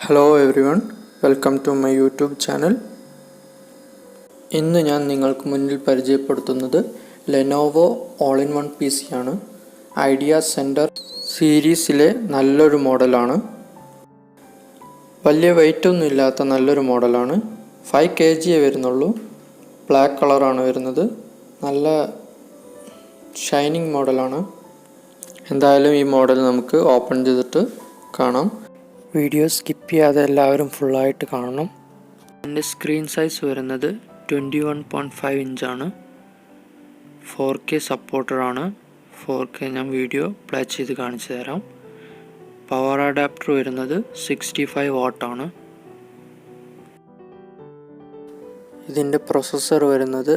Hello everyone, welcome to my YouTube channel. ഇന്ന് ഞാൻ നിങ്ങൾക്ക് മുന്നിൽ പരിചയപ്പെടുത്തുന്നത് Lenovo All-in-One PC ആണ്. IdeaCentre സീരീസിലെ നല്ലൊരു മോഡലാണ്. വലിയ വെയിറ്റ് ഒന്നും ഇല്ലാത്ത നല്ലൊരു മോഡലാണ്. 5 kg വരുന്നുള്ളൂ. ബ്ലാക്ക് കളറാണ് വരുന്നത്. നല്ല ഷൈനിങ് മോഡലാണ്. എന്തായാലും ഈ മോഡൽ നമുക്ക് ഓപ്പൺ ചെയ്തിട്ട് കാണാം. വീഡിയോ സ്കിപ്പ് ചെയ്യാതെ എല്ലാവരും ഫുള്ളായിട്ട് കാണണം. എൻ്റെ സ്ക്രീൻ സൈസ് വരുന്നത് 21.5 ഇഞ്ചാണ്. 4K സപ്പോർട്ടറാണ്. 4K ഞാൻ വീഡിയോ പ്ലേ ചെയ്ത് കാണിച്ചു തരാം. പവർ അഡാപ്റ്റർ വരുന്നത് 65 വാട്ടാണ്. ഇതിൻ്റെ പ്രൊസസ്സർ വരുന്നത്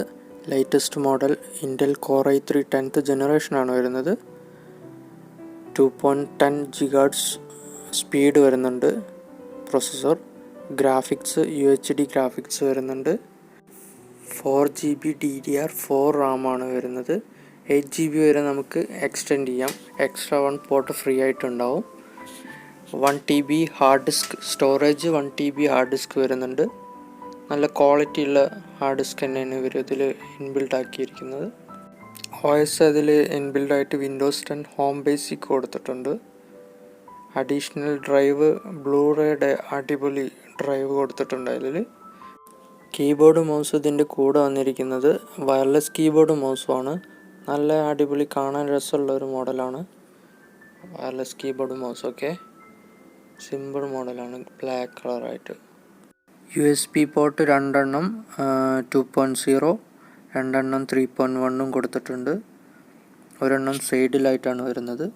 latest model Intel core i3 10th ജനറേഷനാണ് വരുന്നത്. 2.10 GHz സ്പീഡ് വരുന്നുണ്ട് പ്രൊസസ്സർ. ഗ്രാഫിക്സ് UHD ഗ്രാഫിക്സ് വരുന്നുണ്ട്. 4GB DDR4 RAM ആണ് വരുന്നത്. 8GB വരെ നമുക്ക് എക്സ്റ്റെൻഡ് ചെയ്യാം. എക്സ്ട്രാ 1 പോർട്ട് ഫ്രീ ആയിട്ടുണ്ടാവും. 1TB hard disk storage, 1TB hard disk വരുന്നുണ്ട്. നല്ല ക്വാളിറ്റി ഉള്ള ഹാർഡ് ഡിസ്ക് തന്നെയാണ് ഇവർ ഇതിൽ ഇൻബിൽഡ് ആക്കിയിരിക്കുന്നത്. OS അതിൽ ഇൻബിൽഡ് ആയിട്ട് വിൻഡോസ് 10 ഹോം ബേസിക് കൊടുത്തിട്ടുണ്ട്. അഡീഷണൽ ഡ്രൈവ് ബ്ലൂറേയുടെ അടിപൊളി ഡ്രൈവ് കൊടുത്തിട്ടുണ്ട് അതിൽ. കീബോർഡ് മൗസ് ഇതിൻ്റെ കൂടെ വന്നിരിക്കുന്നത് വയർലെസ് കീബോർഡ് മൗസുമാണ്. നല്ല അടിപൊളി കാണാൻ രസമുള്ള ഒരു മോഡലാണ് വയർലെസ് കീബോർഡ് മൗസൊക്കെ. സിമ്പിൾ മോഡലാണ്, ബ്ലാക്ക് കളറായിട്ട്. USB പോർട്ട് 2 2.0, 2 3.1 കൊടുത്തിട്ടുണ്ട്. ഒരെണ്ണം സൈഡിലായിട്ടാണ് വരുന്നത്,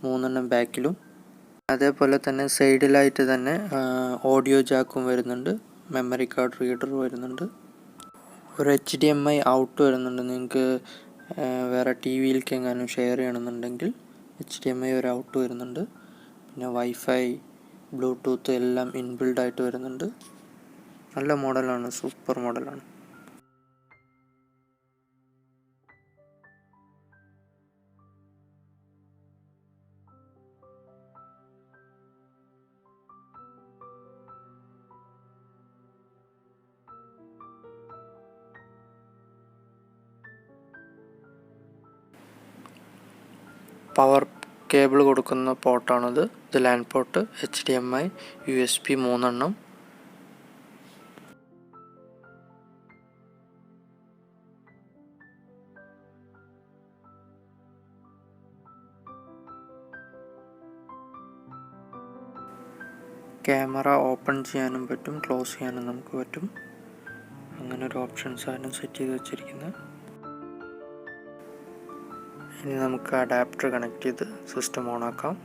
3 ബാക്കിലും. അതേപോലെ തന്നെ സൈഡിലായിട്ട് തന്നെ ഓഡിയോ ജാക്കും വരുന്നുണ്ട്. മെമ്മറി കാർഡ് റീഡർ വരുന്നുണ്ട്. ഒരു HDMI ഔട്ട് വരുന്നുണ്ട്. നിങ്ങൾക്ക് വേറെ TVയിലേക്ക് എങ്ങാനും ഷെയർ ചെയ്യണമെന്നുണ്ടെങ്കിൽ HDMI ഒരു ഔട്ട് വരുന്നുണ്ട്. പിന്നെ വൈഫൈ, ബ്ലൂടൂത്ത് എല്ലാം ഇൻബിൽഡ് ആയിട്ട് വരുന്നുണ്ട്. നല്ല മോഡലാണ്, സൂപ്പർ മോഡലാണ്. പവർ കേബിൾ കൊടുക്കുന്ന പോർട്ടാണത്. ഇത് LAN port, HDMI, USB 3. Camera open ചെയ്യാനും പറ്റും, ക്ലോസ് ചെയ്യാനും നമുക്ക് പറ്റും. അങ്ങനെ ഒരു ഓപ്ഷൻസാണ് സെറ്റ് ചെയ്ത് വെച്ചിരിക്കുന്നത്. ഇനി നമുക്ക് അഡാപ്റ്റർ കണക്ട് ചെയ്ത് സിസ്റ്റം ഓൺ ആക്കാം.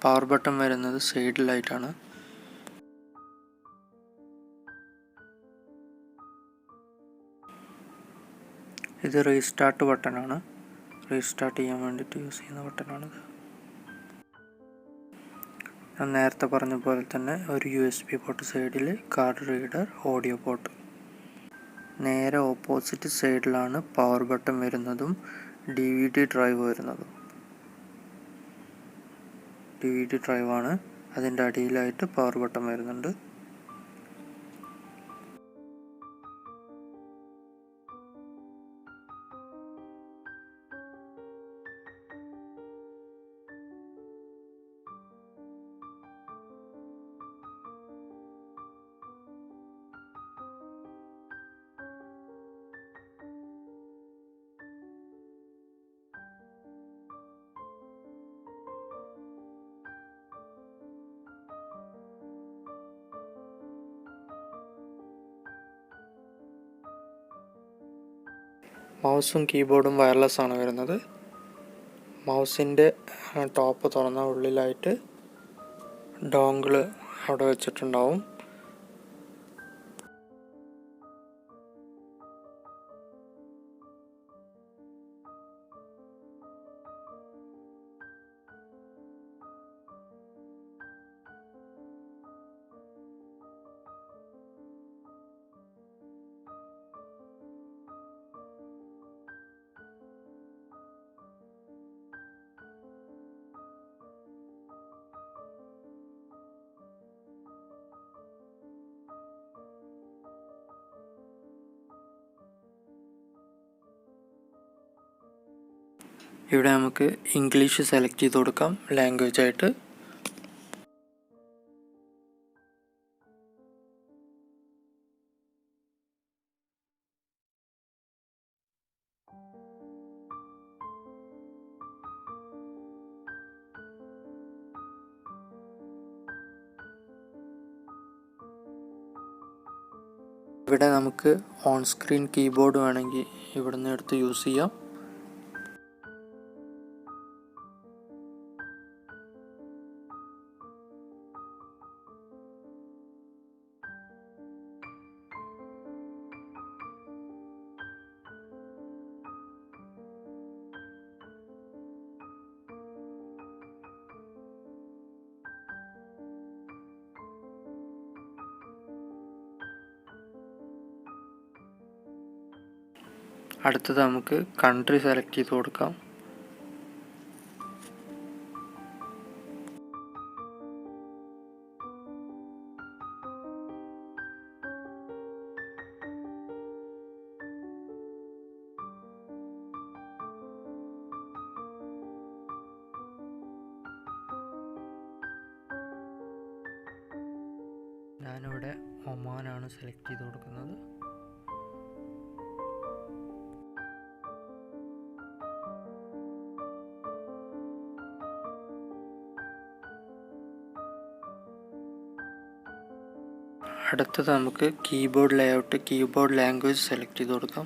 പവർ ബട്ടൺ വരുന്നത് സൈഡിലായിട്ടാണ്. ഇത് റീസ്റ്റാർട്ട് ബട്ടണാണ്. റീസ്റ്റാർട്ട് ചെയ്യാൻ വേണ്ടിയിട്ട് യൂസ് ചെയ്യുന്ന ബട്ടണാണിത്. ഞാൻ നേരത്തെ പറഞ്ഞ പോലെ തന്നെ ഒരു USB പോർട്ട് സൈഡിൽ, കാർഡ് റീഡർ, ഓഡിയോ പോർട്ട്. നേരെ ഓപ്പോസിറ്റ് സൈഡിലാണ് പവർ ബട്ടൺ വരുന്നതും DVD ഡ്രൈവ് വരുന്നതും. DVD ഡ്രൈവാണ്, അതിൻ്റെ അടിയിലായിട്ട് പവർ ബട്ടൺ വരുന്നുണ്ട്. മൗസും കീബോർഡും വയർലെസ് ആണ് വരുന്നത്. മൗസിൻ്റെ ടോപ്പ് തുറന്ന ഉള്ളിലായിട്ട് ഡോങ്കിള് അവിടെ വെച്ചിട്ടുണ്ടാവും. ഇവിടെ നമുക്ക് ഇംഗ്ലീഷ് സെലക്ട് ചെയ്ത് കൊടുക്കാം ലാംഗ്വേജ് ആയിട്ട്. ഇവിടെ നമുക്ക് ഓൺ സ്ക്രീൻ കീബോർഡ് വേണമെങ്കിൽ ഇവിടുന്ന് എടുത്ത് യൂസ് ചെയ്യാം. അടുത്തത് നമുക്ക് കൺട്രി സെലക്ട് ചെയ്ത് കൊടുക്കാം. ഞാനിവിടെ ഒമാനാണ് സെലക്ട് ചെയ്ത് കൊടുക്കുന്നത്. അടുത്തത് നമുക്ക് keyboard layout, keyboard language select ചെയ്ത് കൊടുക്കാം.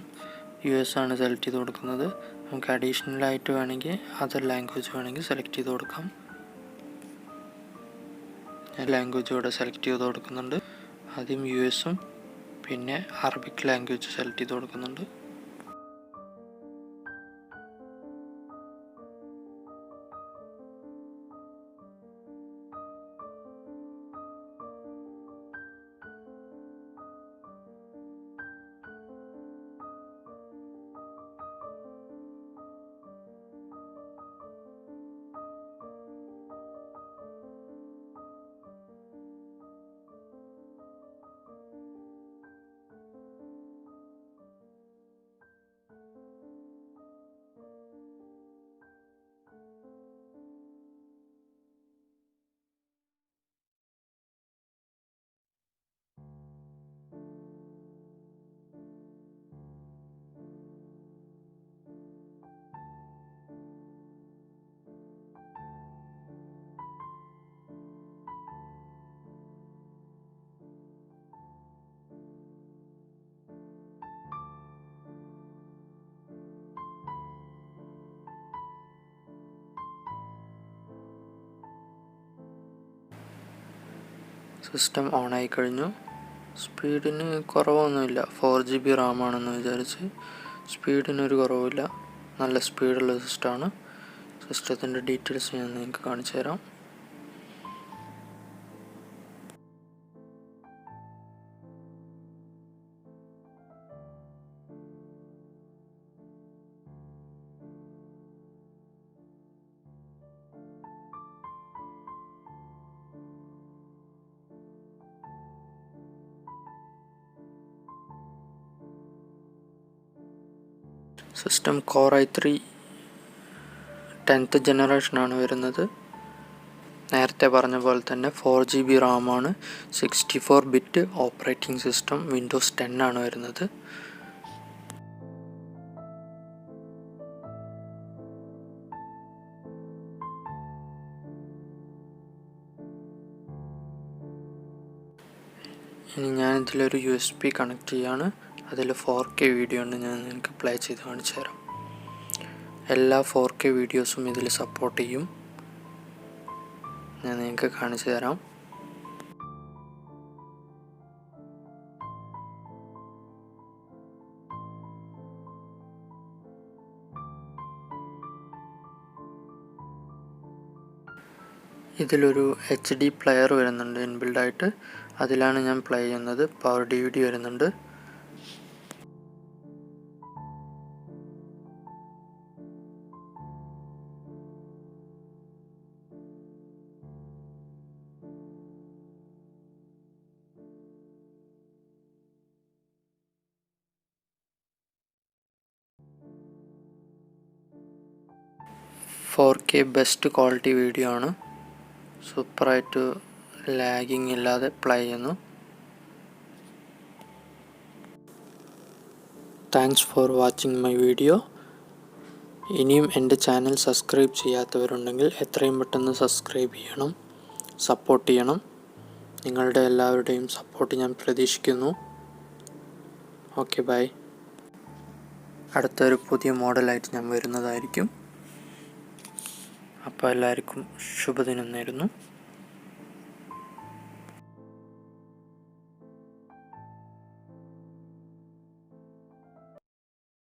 US ആണ് സെലക്ട് ചെയ്ത് കൊടുക്കുന്നത്. നമുക്ക് അഡീഷണലായിട്ട് വേണമെങ്കിൽ അതർ ലാംഗ്വേജ് വേണമെങ്കിൽ സെലക്ട് ചെയ്ത് കൊടുക്കാം. ഞാൻ ലാംഗ്വേജ് ഇവിടെ സെലക്ട് ചെയ്ത് കൊടുക്കുന്നുണ്ട്. ആദ്യം US-ഉം പിന്നെ അറബിക് ലാംഗ്വേജ് സെലക്ട് ചെയ്ത് കൊടുക്കുന്നുണ്ട്. സിസ്റ്റം ഓണായി കഴിഞ്ഞു. സ്പീഡിന് കുറവൊന്നുമില്ല. 4GB റാമാണെന്ന് വിചാരിച്ച് സ്പീഡിനൊരു കുറവുമില്ല. നല്ല സ്പീഡുള്ള സിസ്റ്റമാണ്. സിസ്റ്റത്തിൻ്റെ ഡീറ്റെയിൽസ് ഞാൻ നിങ്ങൾക്ക് കാണിച്ചു തരാം. System Core i3 10th generation ആണ് വരുന്നത്. നേരത്തെ പറഞ്ഞ പോലെ തന്നെ 4GB RAM ആണ്. 64-bit ഓപ്പറേറ്റിംഗ് സിസ്റ്റം Windows 10 ആണ് വരുന്നത്. ഇനി ഞാൻ ഇതിലൊരു USB കണക്ട് ചെയ്യാണ്. അതിൽ 4K വീഡിയോ ഉണ്ട്, ഞാൻ നിങ്ങൾക്ക് പ്ലേ ചെയ്ത് കാണിച്ചു തരാം. എല്ലാ 4K വീഡിയോസും ഇതിൽ സപ്പോർട്ട് ചെയ്യും. ഞാൻ നിങ്ങൾക്ക് കാണിച്ചു തരാം. ഇതിലൊരു HD പ്ലെയർ വരുന്നുണ്ട് ഇൻബിൽഡായിട്ട്. അതിലാണ് ഞാൻ പ്ലേ ചെയ്യുന്നത്. പവർ DVD വരുന്നുണ്ട്. .4K ബെസ്റ്റ് ക്വാളിറ്റി വീഡിയോ ആണ്. സൂപ്പറായിട്ട് ലാഗിങ് ഇല്ലാതെ പ്ലേ ചെയ്യുന്നു. Thanks for watching my video. ഇനിയും എൻ്റെ ചാനൽ സബ്സ്ക്രൈബ് ചെയ്യാത്തവരുണ്ടെങ്കിൽ എത്രയും പെട്ടെന്ന് സബ്സ്ക്രൈബ് ചെയ്യണം, സപ്പോർട്ട് ചെയ്യണം. നിങ്ങളുടെ എല്ലാവരുടെയും സപ്പോർട്ട് ഞാൻ പ്രതീക്ഷിക്കുന്നു. Okay, bye. അടുത്തൊരു പുതിയ മോഡലായിട്ട് ഞാൻ വരുന്നതായിരിക്കും. അപ്പോൾ എല്ലാവർക്കും ശുഭദിനം നേരുന്നു.